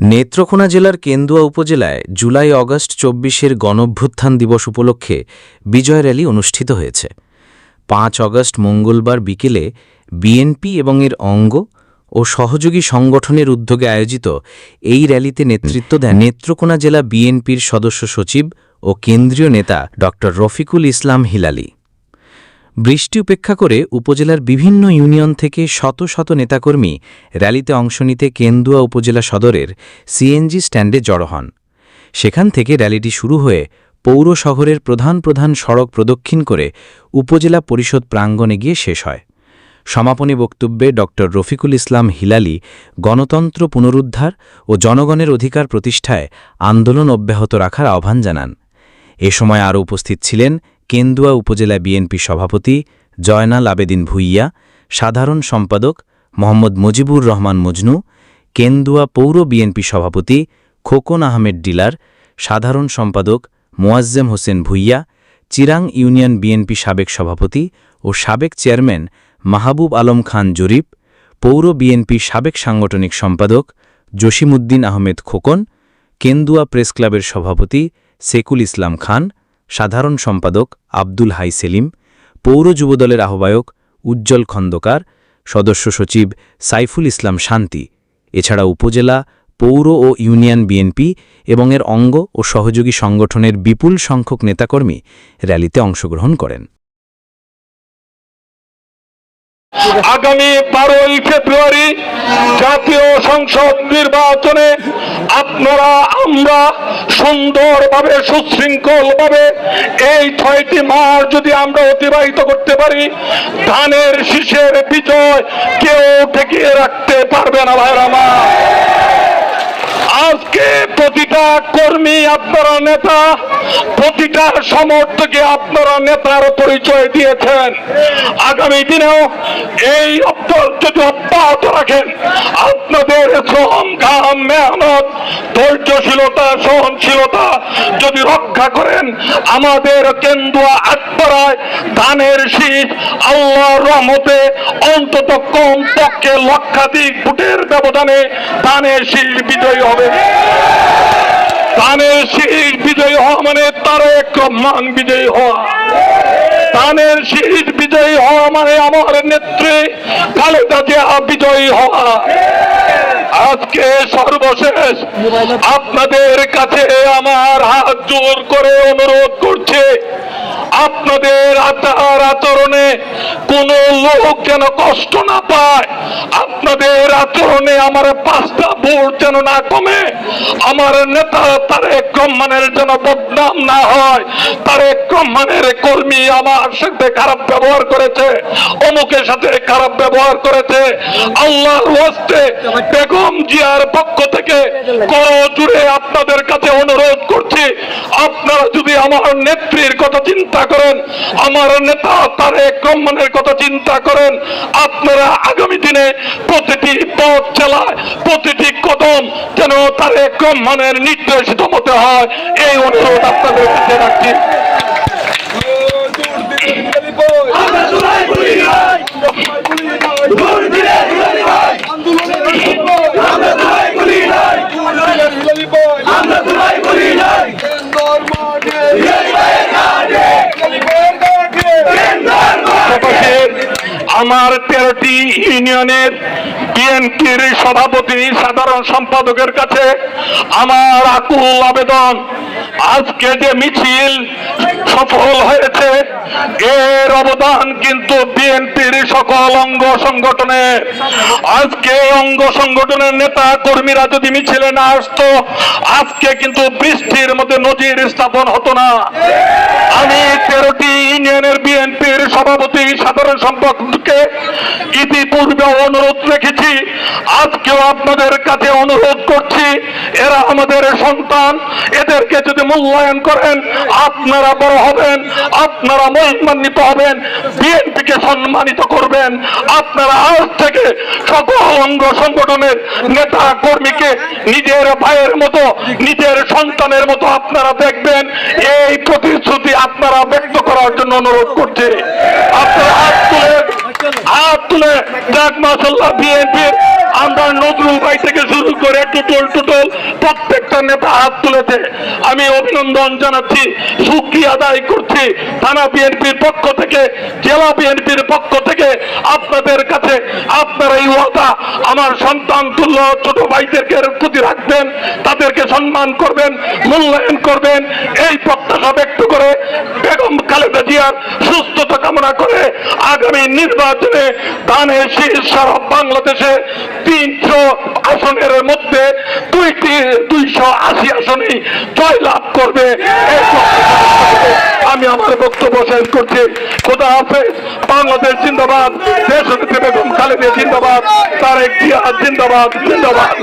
নেত্রকোনা জেলার কেন্দুয়া উপজেলায় জুলাই-আগস্ট ২৪-এর গণঅভ্যুত্থান দিবস উপলক্ষে বিজয় র্যালি অনুষ্ঠিত হয়েছে। ৫ আগস্ট মঙ্গলবার বিকেলে বিএনপি এবং এর অঙ্গ ও সহযোগী সংগঠনের উদ্যোগে আয়োজিত এই র্যালিতে নেতৃত্ব দেন নেত্রকোনা জেলা বিএনপির সদস্য সচিব ও কেন্দ্রীয় নেতা ড রফিকুল ইসলাম হিলালী। বৃষ্টি উপেক্ষা করে উপজেলার বিভিন্ন ইউনিয়ন থেকে শত শত নেতাকর্মী র্যালিতে অংশ নিতে কেন্দুয়া উপজেলা সদরের সিএনজি স্ট্যান্ডে জড়ো হন। সেখান থেকে র্যালিটি শুরু হয়ে পৌর শহরের প্রধান প্রধান সড়ক প্রদক্ষিণ করে উপজেলা পরিষদ প্রাঙ্গণে গিয়ে শেষ হয়। সমাপনী বক্তব্যে ড রফিকুল ইসলাম হিলালী গণতন্ত্র পুনরুদ্ধার ও জনগণের অধিকার প্রতিষ্ঠায় আন্দোলন অব্যাহত রাখার আহ্বান জানান। এ সময় আরও উপস্থিত ছিলেন কেন্দুয়া উপজেলা বিএনপি সভাপতি জয়নাল আবেদিন ভূঁইয়া, সাধারণ সম্পাদক মোহাম্মদ মুজিবুর রহমান মজনু, কেন্দুয়া পৌর বিএনপি সভাপতি খোকন আহমেদ ডিলার, সাধারণ সম্পাদক মোয়াজ্জেম হোসেন ভূঁইয়া, চিরাং ইউনিয়ন বিএনপি সাবেক সভাপতি ও সাবেক চেয়ারম্যান মাহবুব আলম খান জরিপ, পৌর বিএনপি সাবেক সাংগঠনিক সম্পাদক জসিমউদ্দিন আহমেদ খোকন, কেন্দুয়া প্রেস ক্লাবের সভাপতি সেকুল ইসলাম খান, সাধারণ সম্পাদক আব্দুল হাই সেলিম, পৌর যুবদলের আহ্বায়ক উজ্জ্বল খন্দকার, সদস্য সচিব সাইফুল ইসলাম শান্তি, এছাড়া উপজেলা, পৌর ও ইউনিয়ন বিএনপি এবং এর অঙ্গ ও সহযোগী সংগঠনের বিপুল সংখ্যক নেতাকর্মী র্যালিতে অংশগ্রহণ করেন। আগামী 12ই ফেব্রুয়ারি জাতীয় সংসদ নির্বাচনে আপনারা আমরা সুন্দরভাবে সুশৃঙ্খলভাবে এই 6টি মাস যদি আমরা অতিবাহিত করতে পারি, ধানের শীষের বিজয় কেউ ঠেকিয়ে রাখতে পারবে না। ভাইরা আমার, আজকে প্রতিটা কর্মী আপনারা নেতা, প্রতিটা সমর্থকে আপনারা নেতার পরিচয় দিয়েছেন। আগামী দিনেও এই যদি অব্যাহত রাখেন, আপনাদের শ্রম, ঘাম, মেহনত, ধৈর্যশীলতা, সহনশীলতা যদি রক্ষা করেন, আমাদের কেন্দুয়া আটপাড়ায় ধানের শীষ আল্লাহর রহমতে অন্তত কম পক্ষে লক্ষাধিক ভোটের ব্যবধানে ধানের শীষ বিজয়ী হবে। ধানের শীষ বিজয়ী হওয়া মানে তারেক রহমান বিজয়ী হওয়া। ধানের শীষ বিজয়ী হওয়া মানে আমার নেত্রী খালেদা জিয়া বিজয়ী হওয়া। আজকে সর্বশেষ আপনাদের কাছে আমার হাত জোর করে অনুরোধ করছে, আপনাদের আচার আচরণে কোন লোক যেন কষ্ট না পায়, আপনাদের আচরণে আমার 5টা ভোট যেন না কমে, আমার নেতা তারেক রহমানের যেন বদনাম না হয়। তারেক রহমানের কর্মী আমার সাথে খারাপ ব্যবহার করেছে, অমুকের সাথে খারাপ ব্যবহার করেছে, আল্লাহর ওয়াস্তে বেগম জিয়ার পক্ষ থেকে করজোড়ে আপনাদের কাছে অনুরোধ করছি, আপনারা যদি আমার নেত্রীর কথা চিন্তা করেন, আমার নেতা তারেক রহমানের কথা চিন্তা করেন, আপনারা আগামী দিনে প্রতিটি পথ চালায়, প্রতিটি কদম যেন তারেক রহমানের নির্দেশিত মতে হয়, এই অনুরোধ আপনাদের কাছে রাখছি। আমার 13টি ইউনিয়নের বিএনপির সভাপতি, সাধারণ সম্পাদকের কাছে আমার আকুল আবেদন, আজকে যে মিছিল সফল হয়েছে এর অবদান কিন্তু বিএনপির সকল অঙ্গ সংগঠনের। আজকে অঙ্গ সংগঠনের নেতা কর্মীরা যদি মিছিলে না আসতো, আজকে কিন্তু বৃষ্টির মধ্যে নজির স্থাপন হতো না। আমি 13টি ইউনিয়নের বিএনপির সভাপতি, সাধারণ সম্পাদককে ইতিপূর্বে অনুরোধ রেখেছি, আজকেও আপনাদের কাছে অনুরোধ করছি, এরা আমাদের সন্তান, এদেরকে যদি মূল্যায়ন করেন আপনারা বড় হবেন, আপনারা মহিমান্বিত হবেন, বিএনপিকে সম্মানিত করবেন। আপনারা আজ থেকে সকল অঙ্গ সংগঠনের নেতা কর্মীকে নিজের ভাইয়ের মতো, নিজের সন্তানের মতো আপনারা দেখবেন, এই প্রতিশ্রুতি আপনারা ব্যক্ত করার জন্য অনুরোধ করছি। আপনারা হাত তুলে যাক, মাশাআল্লাহ, বিএনপির আমরা নজরুল ভাই থেকে শুরু করে টুটল প্রত্যেকটা নেতা হাত তুলেছে, আমি অভিনন্দন জানাচ্ছি, শুকরিয়া আদায় করছি। থানা বিএনপির পক্ষ থেকে, জেলা বিএনপির পক্ষ থেকে আপনাদের কাছে আপনারা এই ওয়াদা আমার সন্তান তুল্য ছোট ভাইদেরকে প্রতি রাখবেন, তাদেরকে সম্মান করবেন, মূল্যায়ন করবেন, এই প্রত্যাশা ব্যক্ত করে বেগম খালেদা জিয়ার সুস্থতা কামনা করে আগামী নির্বাচনে ধানের শীষ সারা বাংলাদেশে 300 আসনের মধ্যে 280 আসনেই জয়লাভ করবে, এই প্রত্যাশা করে আমি আমার বক্তব্য শেষ করছি। খোদা হাফেজ। বাংলাদেশ জিন্দাবাদ, দেশনেত্রী বেগম খালেদা জিন্দাবাদ, তারেক জিয়া জিন্দাবাদ, জিন্দাবাদ।